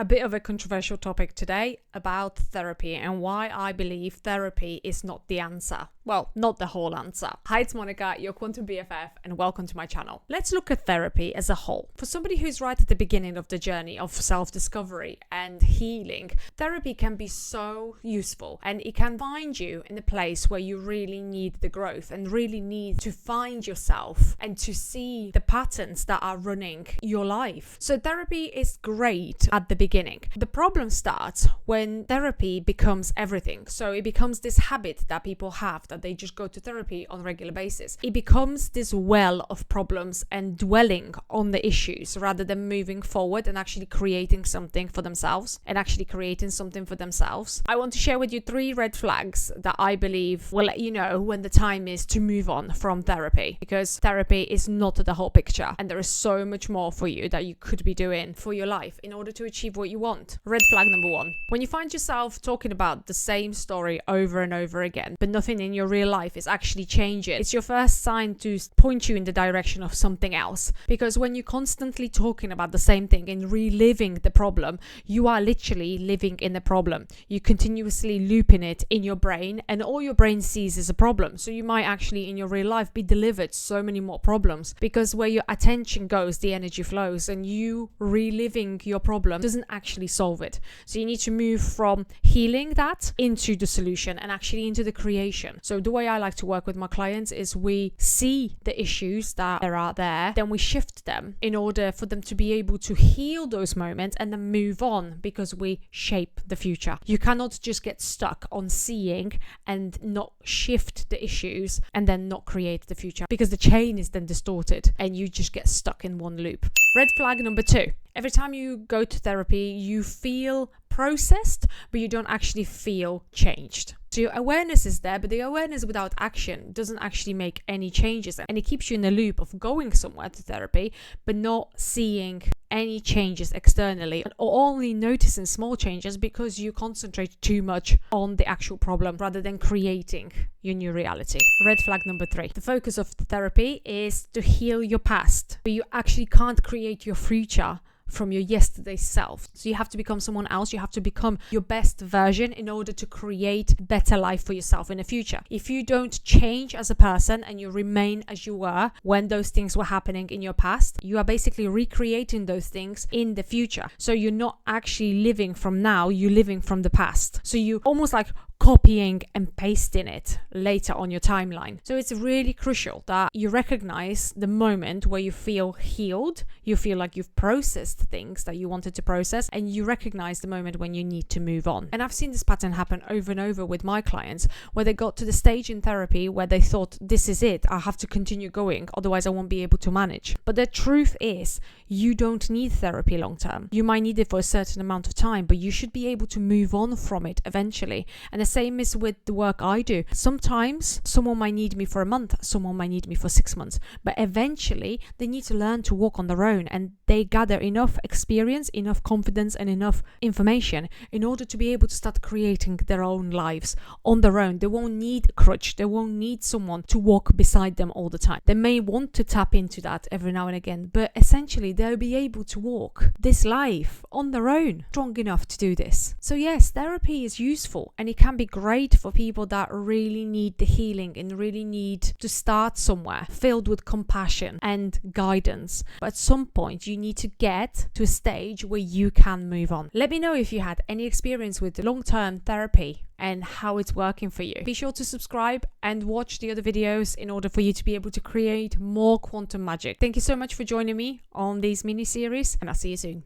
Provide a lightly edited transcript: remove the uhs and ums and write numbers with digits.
a bit of a controversial topic today about therapy and why I believe therapy is not the answer. Well, not the whole answer. Hi, it's Monica, your Quantum BFF, and welcome to my channel. Let's look at therapy as a whole. For somebody who's right at the beginning of the journey of self-discovery and healing, therapy can be so useful, and it can find you in a place where you really need the growth and really need to find yourself and to see the patterns that are running your life. So therapy is great at the beginning. The problem starts when therapy becomes everything. So it becomes this habit that people have, that they just go to therapy on a regular basis. It becomes this well of problems and dwelling on the issues rather than moving forward and actually creating something for themselves I want to share with you 3 red flags that I believe will let you know when the time is to move on from therapy, because therapy is not the whole picture and there is so much more for you that you could be doing for your life in order to achieve what you want. Red flag number 1. When you find yourself talking about the same story over and over again, but nothing in your real life is actually changing, it's your first sign to point you in the direction of something else. Because when you're constantly talking about the same thing and reliving the problem, you are literally living in the problem. You continuously looping it in your brain, and all your brain sees is a problem. So you might actually in your real life be delivered so many more problems, because where your attention goes, the energy flows, and you reliving your problem doesn't actually solve it. So you need to move from healing that into the solution and actually into the creation. So the way I like to work with my clients is we see the issues that are out there, then we shift them in order for them to be able to heal those moments and then move on, because we shape the future. You cannot just get stuck on seeing and not shift the issues and then not create the future, because the chain is then distorted and you just get stuck in one loop. Red flag number 2. Every time you go to therapy, you feel processed, but you don't actually feel changed. So your awareness is there, but the awareness without action doesn't actually make any changes. And it keeps you in the loop of going somewhere to therapy, but not seeing any changes externally, or only noticing small changes because you concentrate too much on the actual problem rather than creating your new reality. Red flag number 3. The focus of the therapy is to heal your past, but you actually can't create your future from your yesterday self. So you have to become someone else. You have to become your best version in order to create better life for yourself in the future. If you don't change as a person and you remain as you were when those things were happening in your past, you are basically recreating those things in the future. So you're not actually living from now, you're living from the past. So you almost like copying and pasting it later on your timeline. So it's really crucial that you recognize the moment where you feel healed, you feel like you've processed things that you wanted to process, and you recognize the moment when you need to move on. And I've seen this pattern happen over and over with my clients, where they got to the stage in therapy where they thought, this is it, I have to continue going, otherwise I won't be able to manage. But the truth is, you don't need therapy long term. You might need it for a certain amount of time, but you should be able to move on from it eventually. And the same is with the work I do. Sometimes someone might need me for a month, someone might need me for 6 months, but eventually they need to learn to walk on their own, and they gather enough experience, enough confidence, and enough information in order to be able to start creating their own lives on their own. They won't need a crutch. They won't need someone to walk beside them all the time. They may want to tap into that every now and again, but essentially they'll be able to walk this life on their own, strong enough to do this. So yes, therapy is useful, and it can be great for people that really need the healing and really need to start somewhere filled with compassion and guidance. But at some point you need to get to a stage where you can move on. Let me know if you had any experience with long-term therapy and how it's working for you. Be sure to subscribe and watch the other videos in order for you to be able to create more quantum magic. Thank you so much for joining me on these mini series, and I'll see you soon.